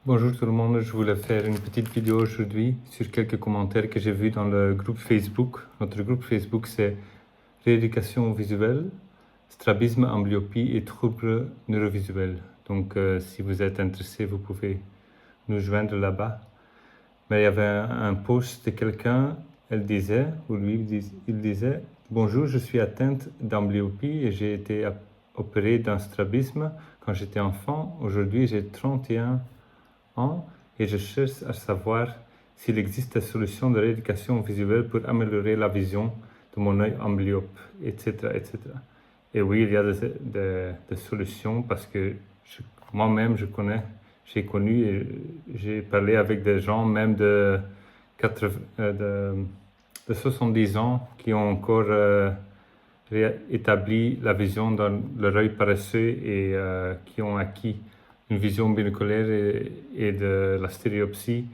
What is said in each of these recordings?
Bonjour tout le monde, je voulais faire une petite vidéo aujourd'hui sur quelques commentaires que j'ai vus dans le groupe Facebook. Notre groupe Facebook c'est rééducation visuelle, strabisme, amblyopie et troubles neurovisuels. Donc si vous êtes intéressé, vous pouvez nous joindre là-bas. Mais il y avait un post de quelqu'un, elle disait, ou lui il disait « Bonjour, je suis atteinte d'amblyopie et j'ai été opérée d'un strabisme quand j'étais enfant. Aujourd'hui j'ai 31 ans et je cherche à savoir s'il existe des solutions de rééducation visuelle pour améliorer la vision de mon œil amblyope, etc., etc. » Et oui, il y a des solutions parce que moi-même, j'ai connu et j'ai parlé avec des gens même de 70 ans qui ont encore établi la vision dans leur œil paresseux et qui ont acquis une vision binoculaire et de la stéréopsie.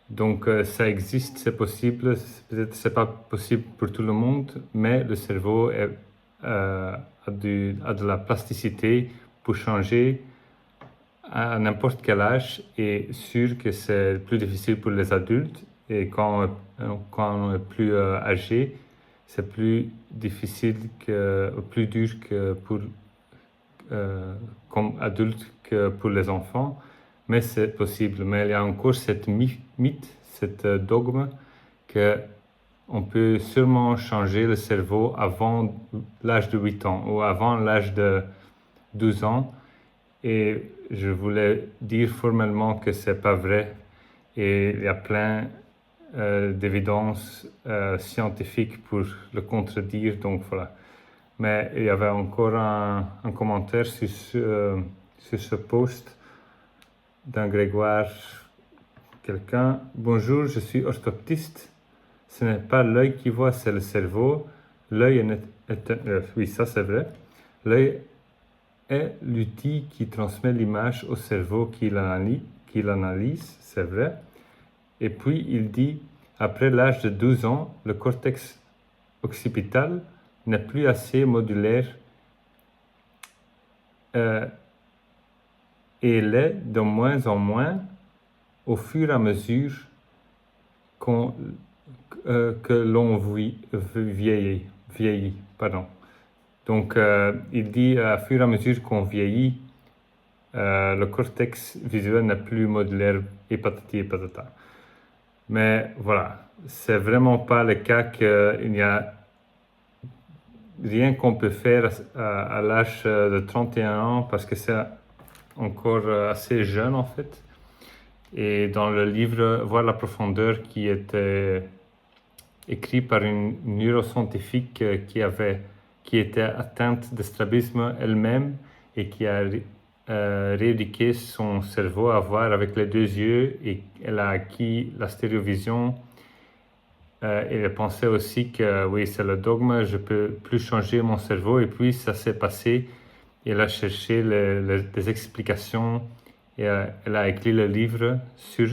Donc ça existe, c'est possible, peut-être c'est pas possible pour tout le monde, mais le cerveau a de la plasticité pour changer à n'importe quel âge, et sûr que c'est plus difficile pour les adultes, et quand on est plus âgé, c'est plus difficile plus dur que pour comme adulte que pour les enfants, mais c'est possible. Mais il y a encore cette mythe, cette dogme que on peut sûrement changer le cerveau avant l'âge de 8 ans ou avant l'âge de 12 ans. Et je voulais dire formellement que c'est pas vrai. Et il y a plein d'évidences scientifiques pour le contredire. Donc voilà. Mais il y avait encore un commentaire sur ce post d'un Grégoire, quelqu'un. Bonjour, je suis orthoptiste. Ce n'est pas l'œil qui voit, c'est le cerveau. L'œil oui, ça c'est vrai. L'œil est l'outil qui transmet l'image au cerveau qui l'analyse, c'est vrai. Et puis il dit, après l'âge de 12 ans, le cortex occipital n'est plus assez modulaire et l'est de moins en moins au fur et à mesure que l'on vieillit. Pardon. Donc, il dit à fur et à mesure qu'on vieillit, le cortex visuel n'est plus modulaire et patati et patata. Mais voilà, c'est vraiment pas le cas qu'il n'y a rien qu'on peut faire à l'âge de 31 ans parce que c'est encore assez jeune en fait. Et dans le livre Voir la profondeur qui était écrit par une neuroscientifique qui était atteinte de strabisme elle-même et qui a rééduqué son cerveau à voir avec les deux yeux, et elle a acquis la stéréovision. Et elle pensait aussi que oui, c'est le dogme, je peux plus changer mon cerveau. Et puis ça s'est passé. Elle a cherché des explications et elle a écrit le livre sur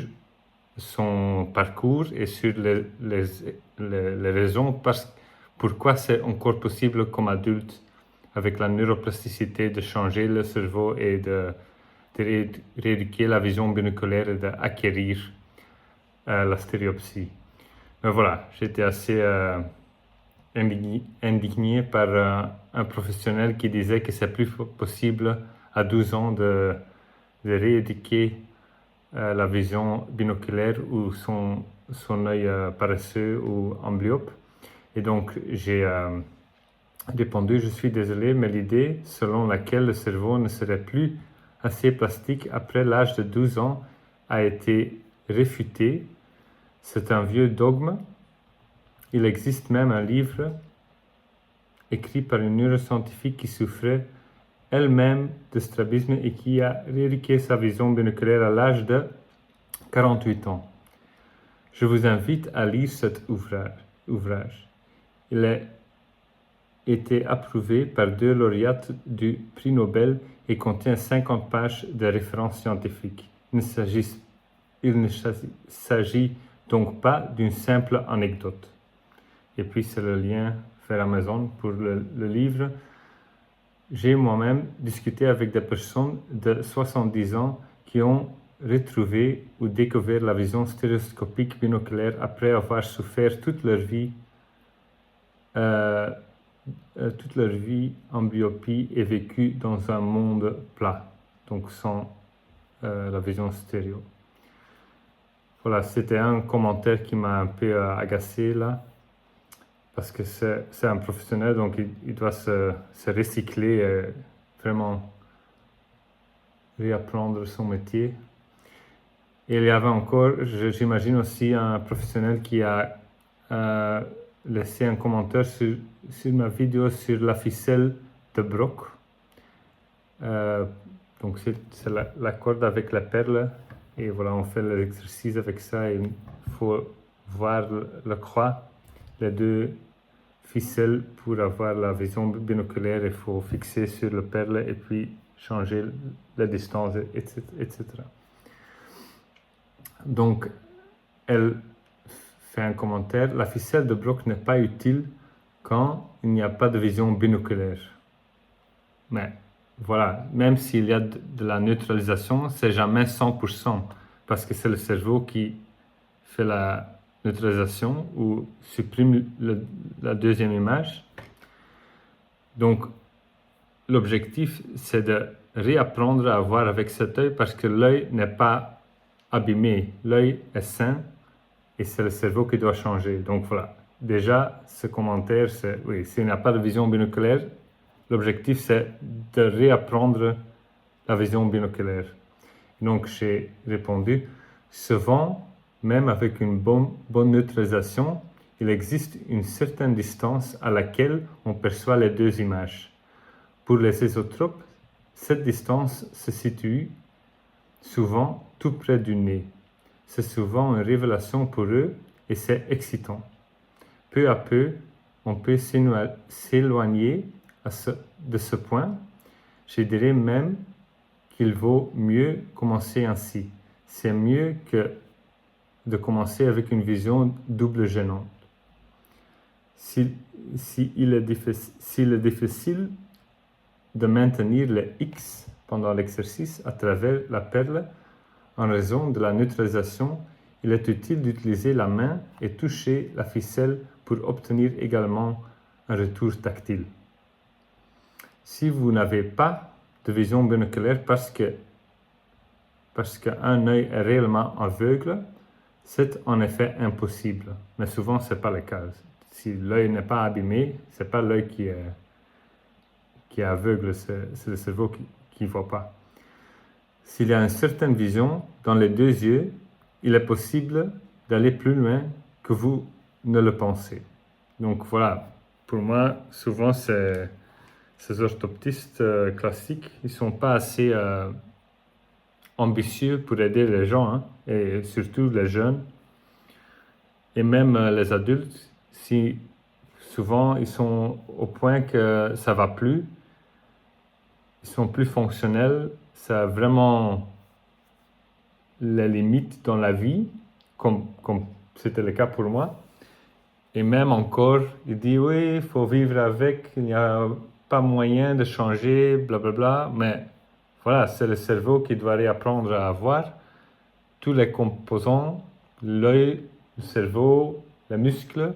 son parcours et sur les raisons pourquoi c'est encore possible comme adulte avec la neuroplasticité de changer le cerveau et de rééduquer la vision binoculaire et d'acquérir la stéréopsie. Mais voilà, j'étais assez indigné par un professionnel qui disait que c'est plus possible à 12 ans de rééduquer la vision binoculaire ou son œil paresseux ou amblyope. Et donc j'ai répondu, je suis désolé, mais l'idée selon laquelle le cerveau ne serait plus assez plastique après l'âge de 12 ans a été réfutée. C'est un vieux dogme. Il existe même un livre écrit par une neuroscientifique qui souffrait elle-même de strabisme et qui a rééduqué sa vision binoculaire à l'âge de 48 ans. Je vous invite à lire cet ouvrage. Il a été approuvé par 2 lauréates du prix Nobel et contient 50 pages de références scientifiques. Il ne s'agit donc pas d'une simple anecdote. Et puis c'est le lien vers Amazon pour le livre. J'ai moi-même discuté avec des personnes de 70 ans qui ont retrouvé ou découvert la vision stéréoscopique binoculaire après avoir souffert toute leur vie en myopie et vécu dans un monde plat, donc sans la vision stéréo. Voilà, c'était un commentaire qui m'a un peu agacé là, parce que c'est un professionnel, donc il doit se recycler et vraiment réapprendre son métier. Et il y avait encore, j'imagine aussi, un professionnel qui a laissé un commentaire sur ma vidéo sur la ficelle de Brock. Donc c'est la corde avec la perle. Et voilà, on fait l'exercice avec ça. Et il faut voir le croix, les deux ficelles pour avoir la vision binoculaire. Il faut fixer sur le perle et puis changer la distance, etc. Donc, elle fait un commentaire. La ficelle de Brock n'est pas utile quand il n'y a pas de vision binoculaire. Mais voilà, même s'il y a de la neutralisation, c'est jamais 100%, parce que c'est le cerveau qui fait la neutralisation ou supprime la deuxième image. Donc, l'objectif, c'est de réapprendre à voir avec cet œil, parce que l'œil n'est pas abîmé, l'œil est sain et c'est le cerveau qui doit changer. Donc voilà, déjà, ce commentaire, c'est, oui, s'il n'y a pas de vision binoculaire, l'objectif, c'est de réapprendre la vision binoculaire. Donc, j'ai répondu, souvent, même avec une bonne neutralisation, il existe une certaine distance à laquelle on perçoit les deux images. Pour les ésotropes, cette distance se situe souvent tout près du nez. C'est souvent une révélation pour eux et c'est excitant. Peu à peu, on peut s'éloigner de ce point. Je dirais même qu'il vaut mieux commencer ainsi. C'est mieux que de commencer avec une vision double gênante. S'il est difficile de maintenir le X pendant l'exercice à travers la perle en raison de la neutralisation, il est utile d'utiliser la main et toucher la ficelle pour obtenir également un retour tactile. Si vous n'avez pas de vision binoculaire parce qu'un œil est réellement aveugle, c'est en effet impossible. Mais souvent, ce n'est pas le cas. Si l'œil n'est pas abîmé, ce n'est pas l'œil qui est aveugle, c'est le cerveau qui ne voit pas. S'il y a une certaine vision dans les deux yeux, il est possible d'aller plus loin que vous ne le pensez. Donc voilà, pour moi, souvent, ces orthoptistes classiques, ils ne sont pas assez ambitieux pour aider les gens, hein, et surtout les jeunes, et même les adultes. Si souvent, ils sont au point que ça ne va plus, ils sont plus fonctionnels, ça a vraiment les limites dans la vie, comme c'était le cas pour moi. Et même encore, il dit oui, il faut vivre avec, il n'y a pas moyen de changer, blablabla. Mais voilà, c'est le cerveau qui doit réapprendre à voir tous les composants, l'œil, le cerveau, les muscles.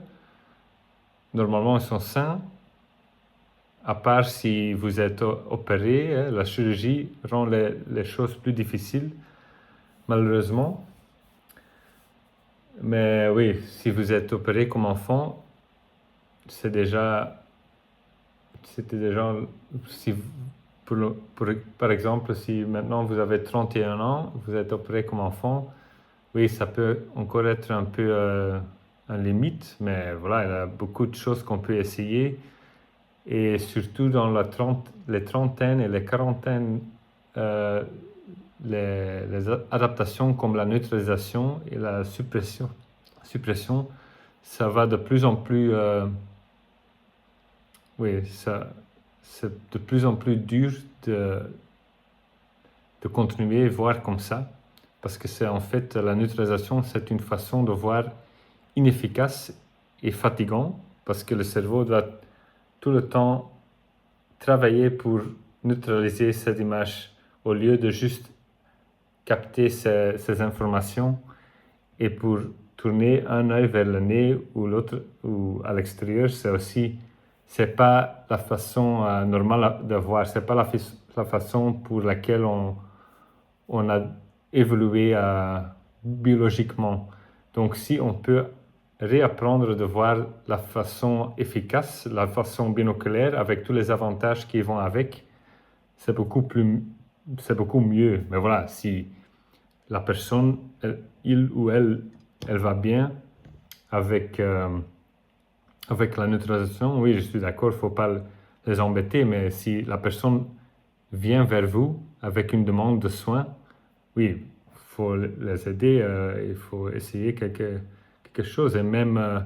Normalement, ils sont sains. À part si vous êtes opéré, hein, la chirurgie rend les choses plus difficiles, malheureusement. Mais oui, si vous êtes opéré comme enfant, c'était déjà, si par exemple, si maintenant vous avez 31 ans, vous êtes opéré comme enfant, oui, ça peut encore être un peu un limite, mais voilà, il y a beaucoup de choses qu'on peut essayer. Et surtout dans les trentaines et les quarantaines, les adaptations comme la neutralisation et la suppression, ça va de plus en plus... oui, c'est de plus en plus dur de continuer à voir comme ça, parce que c'est en fait, la neutralisation, c'est une façon de voir inefficace et fatigant, parce que le cerveau doit tout le temps travailler pour neutraliser cette image au lieu de juste capter ces informations et pour tourner un œil vers le nez ou l'autre ou à l'extérieur, c'est pas la façon normale de voir, c'est pas la façon pour laquelle on a évolué biologiquement. Donc si on peut réapprendre de voir la façon efficace, la façon binoculaire avec tous les avantages qui vont avec, c'est beaucoup mieux. Mais voilà, si la personne, il ou elle va bien avec la neutralisation, oui, je suis d'accord, il ne faut pas les embêter, mais si la personne vient vers vous avec une demande de soins, oui, il faut les aider, il faut essayer quelque chose. Et même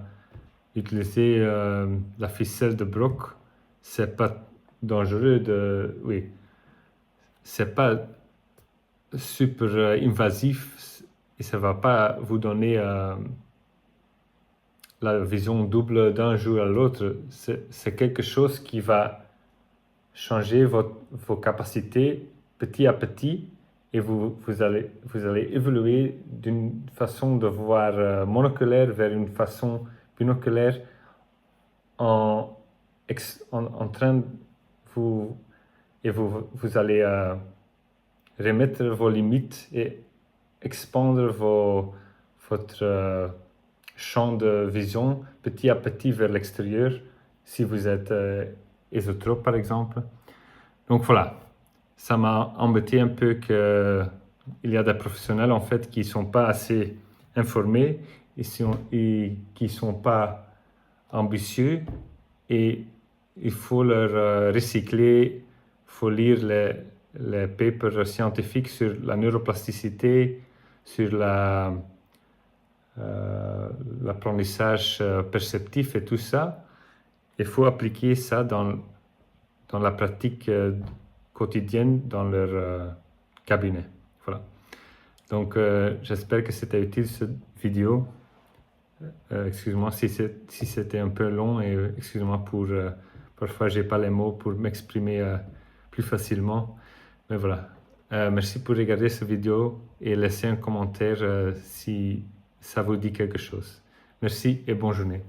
utiliser la ficelle de Brock, c'est pas dangereux oui, c'est pas super invasif et ça va pas vous donner la vision double d'un jour à l'autre. C'est quelque chose qui va changer vos capacités petit à petit et vous allez évoluer d'une façon de voir monoculaire vers une façon binoculaire en train de vous allez remettre vos limites et expandre votre champ de vision petit à petit vers l'extérieur si vous êtes ésotrope par exemple. Donc voilà, ça m'a embêté un peu qu'il y a des professionnels en fait qui ne sont pas assez informés et qui ne sont pas ambitieux et il faut leur recycler, il faut lire les papers scientifiques sur la neuroplasticité, sur l'apprentissage perceptif et tout ça. Il faut appliquer ça dans la pratique quotidienne dans leur cabinet. Voilà. Donc, j'espère que c'était utile cette vidéo. Excuse-moi si c'était un peu long et excuse-moi pour parfois j'ai pas les mots pour m'exprimer plus facilement. Mais voilà. Merci pour regarder cette vidéo et laisser un commentaire si ça vous dit quelque chose. Merci et bonne journée.